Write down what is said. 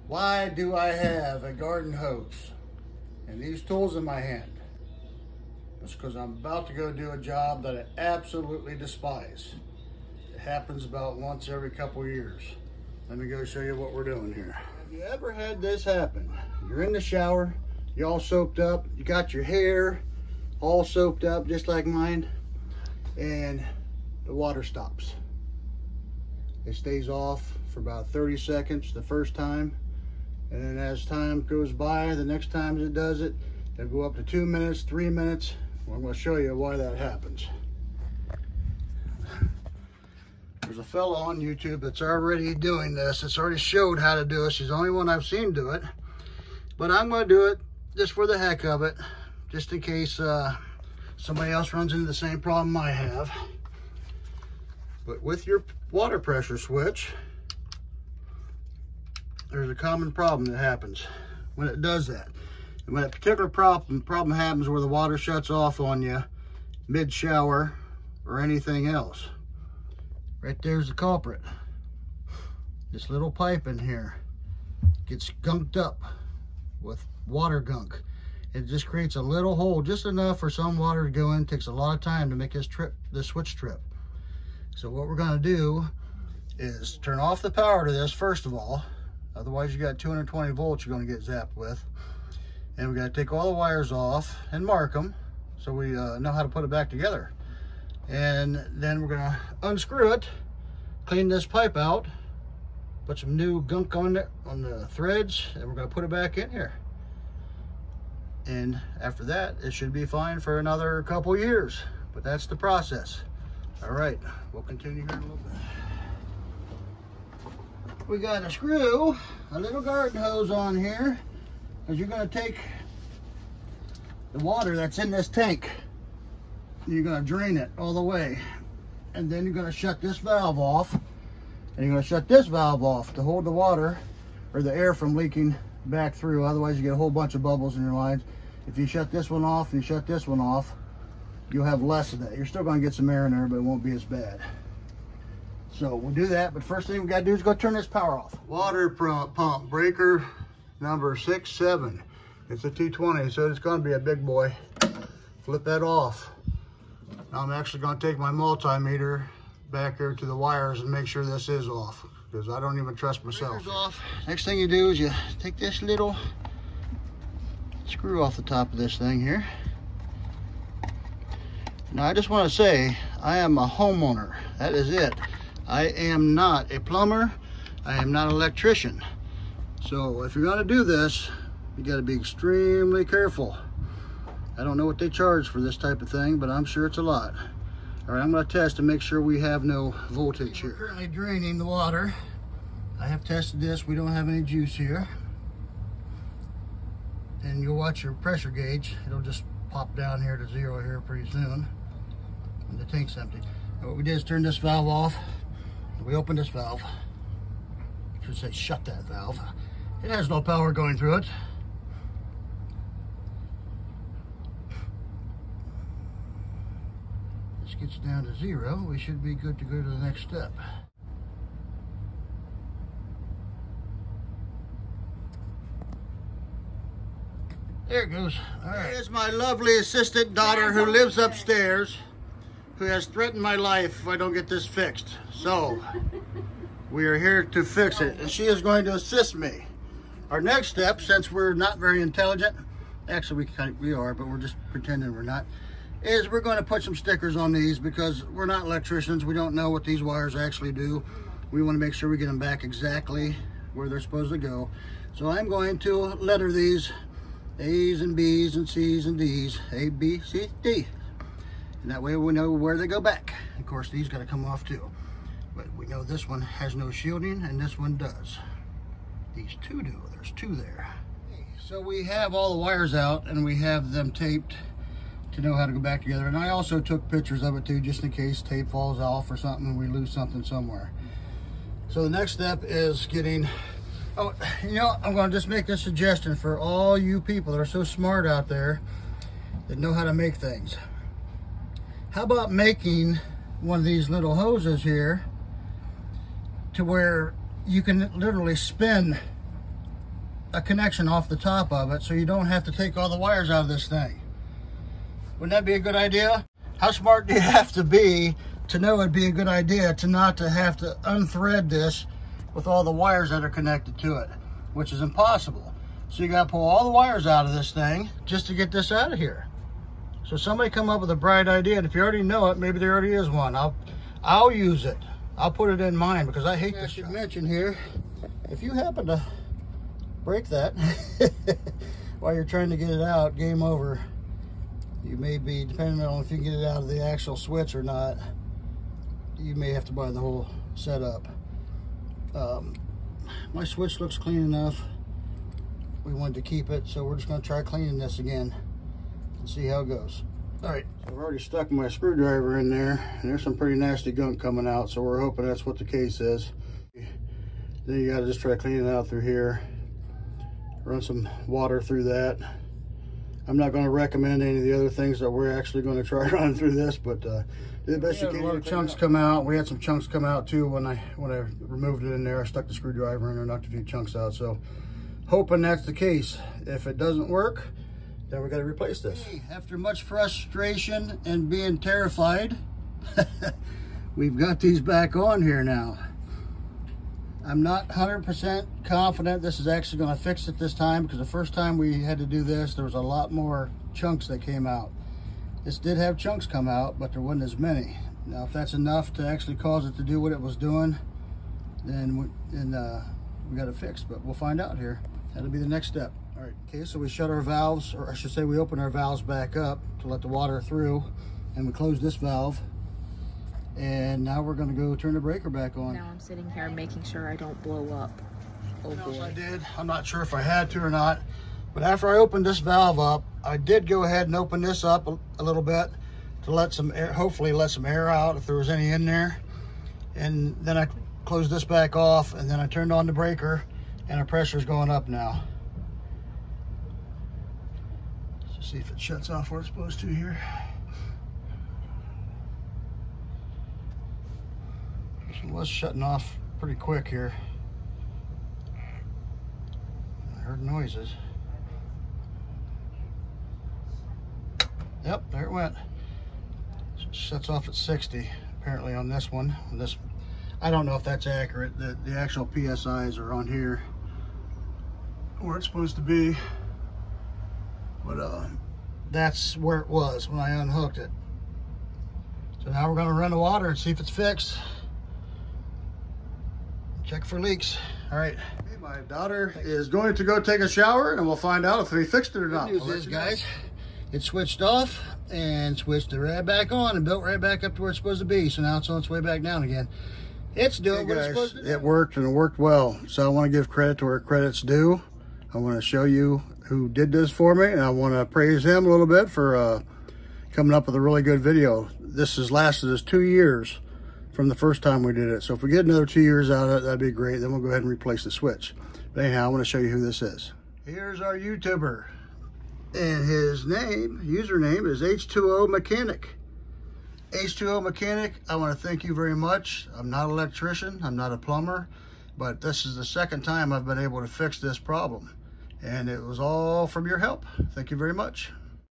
Why do I have a garden hose and these tools in my hand? It's because I'm about to go do a job that I absolutely despise. It happens about once every couple years. Let me go show you what we're doing here. Have you ever had this happen? You're in the shower, you're all soaked up, you got your hair all soaked up just like mine, and the water stops. It stays off for about 30 seconds the first time, and then as time goes by, the next time it does it, it'll go up to 2 minutes, 3 minutes. Well, I'm going to show you why that happens. There's a fellow on YouTube that's already doing this. It's already showed how to do it. She's the only one I've seen do it. But I'm going to do it just for the heck of it, just in case somebody else runs into the same problem I have. But with your water pressure switch, there's a common problem that happens when it does that. And when a particular problem happens where the water shuts off on you mid-shower or anything else, right there's the culprit. This little pipe in here gets gunked up with water gunk. It just creates a little hole, just enough for some water to go in. It takes a lot of time to make this switch trip. So what we're gonna do is turn off the power to this first of all. Otherwise you got 220 volts you're gonna get zapped with. And we gotta take all the wires off and mark them so we know how to put it back together. And then we're gonna unscrew it, clean this pipe out, put some new gunk on it, on the threads, and we're gonna put it back in here. And after that, it should be fine for another couple years, but that's the process. All right, we'll continue here in a little bit. We got a screw, a little garden hose on here, because you're gonna take the water that's in this tank, and you're gonna drain it all the way. And then you're gonna shut this valve off, and you're gonna shut this valve off to hold the water or the air from leaking back through. Otherwise you get a whole bunch of bubbles in your lines. If you shut this one off and you shut this one off, you'll have less of that. You're still gonna get some air in there, but it won't be as bad. So we'll do that, but first thing we gotta do is go turn this power off. Water pump breaker number 67. It's a 220, so it's gonna be a big boy. Flip that off. Now I'm actually gonna take my multimeter back here to the wires and make sure this is off, because I don't even trust myself. Off. Next thing you do is you take this little screw off the top of this thing here. Now I just want to say, I am a homeowner. That is it. I am not a plumber. I am not an electrician. So if you're gonna do this, you gotta be extremely careful. I don't know what they charge for this type of thing, but I'm sure it's a lot. All right, I'm gonna test to make sure we have no voltage here. We're currently draining the water. I have tested this, we don't have any juice here. And you'll watch your pressure gauge. It'll just pop down here to 0 here pretty soon when the tank's empty. And what we did is turn this valve off. We opened this valve. I should say shut that valve. It has no power going through it. This gets down to 0. We should be good to go to the next step. There it goes. All right. Here's my lovely assistant daughter who lives upstairs, who has threatened my life if I don't get this fixed. So we are here to fix it, and she is going to assist me. Our next step, since we're not very intelligent, actually we are, but we're just pretending we're not, is we're going to put some stickers on these, because we're not electricians. We don't know what these wires actually do. We want to make sure we get them back exactly where they're supposed to go. So I'm going to letter these A's and B's and C's and D's. A, B, C, D. And that way we know where they go back. Of course, these got to come off too. But we know this one has no shielding and this one does. These two do. There's two there. So we have all the wires out and we have them taped to know how to go back together. And I also took pictures of it too, just in case tape falls off or something and we lose something somewhere. So the next step is getting, oh, you know, I'm going to just make this suggestion for all you people that are so smart out there that know how to make things. How about making one of these little hoses here to where you can literally spin a connection off the top of it so you don't have to take all the wires out of this thing. Wouldn't that be a good idea? How smart do you have to be to know it'd be a good idea to not to have to unthread this with all the wires that are connected to it, which is impossible. So you gotta pull all the wires out of this thing just to get this out of here. So somebody come up with a bright idea, and if you already know it, maybe there already is one. I'll use it. I'll put it in mine because I hate this. I should mention here, if you happen to break that while you're trying to get it out, game over. You may be, depending on if you can get it out of the actual switch or not, you may have to buy the whole setup. My switch looks clean enough. We wanted to keep it, so we're just going to try cleaning this again and see how it goes. All right, so I've already stuck my screwdriver in there, and there's some pretty nasty gunk coming out, so we're hoping that's what the case is. Then you got to just try cleaning it out through here. Run some water through that. I'm not going to recommend any of the other things that we're actually going to try running through this, but do the best you can. A lot of chunks come out. We had some chunks come out too when I removed it in there. I stuck the screwdriver in there, knocked a few chunks out. So hoping that's the case. If it doesn't work, then we got to replace this. After much frustration and being terrified, we've got these back on here now. I'm not 100% confident this is actually going to fix it this time, because the first time we had to do this, there was a lot more chunks that came out. This did have chunks come out, but there wasn't as many. Now, if that's enough to actually cause it to do what it was doing, then we got it fixed, but we'll find out here. That'll be the next step. All right, okay, so we shut our valves, or I should say we open our valves back up to let the water through, and we close this valve. And now we're going to go turn the breaker back on. Now I'm sitting here making sure I don't blow up. Oh boy. I did. I'm not sure if I had to or not, but after I opened this valve up, I did go ahead and open this up a little bit to let some air, hopefully let some air out if there was any in there. And then I closed this back off, and then I turned on the breaker, and the pressure's going up now. Let's see if it shuts off where it's supposed to here. It was shutting off pretty quick here. I heard noises. Yep, there it went. So it shuts off at 60 apparently on this one. This, I don't know if that's accurate. The actual PSIs are on here where it's supposed to be, but that's where it was when I unhooked it. So now we're going to run the water and see if it's fixed. Check for leaks. All right. Hey, my daughter is going to go take a shower, and we'll find out if we fixed it or not. Good news is, guys, it switched off and switched it right back on and built right back up to where it's supposed to be. So now it's on its way back down again. It's doing what it's supposed to do. It worked, and it worked well. So I want to give credit to where credit's due. I want to show you who did this for me, and I want to praise him a little bit for coming up with a really good video. This has lasted us 2 years from the first time we did it. So if we get another 2 years out of it, that'd be great. Then we'll go ahead and replace the switch. But anyhow, I want to show you who this is. Here's our YouTuber. And his username is H2O Mechanic. H2O Mechanic, I want to thank you very much. I'm not an electrician, I'm not a plumber, but this is the second time I've been able to fix this problem. And it was all from your help. Thank you very much.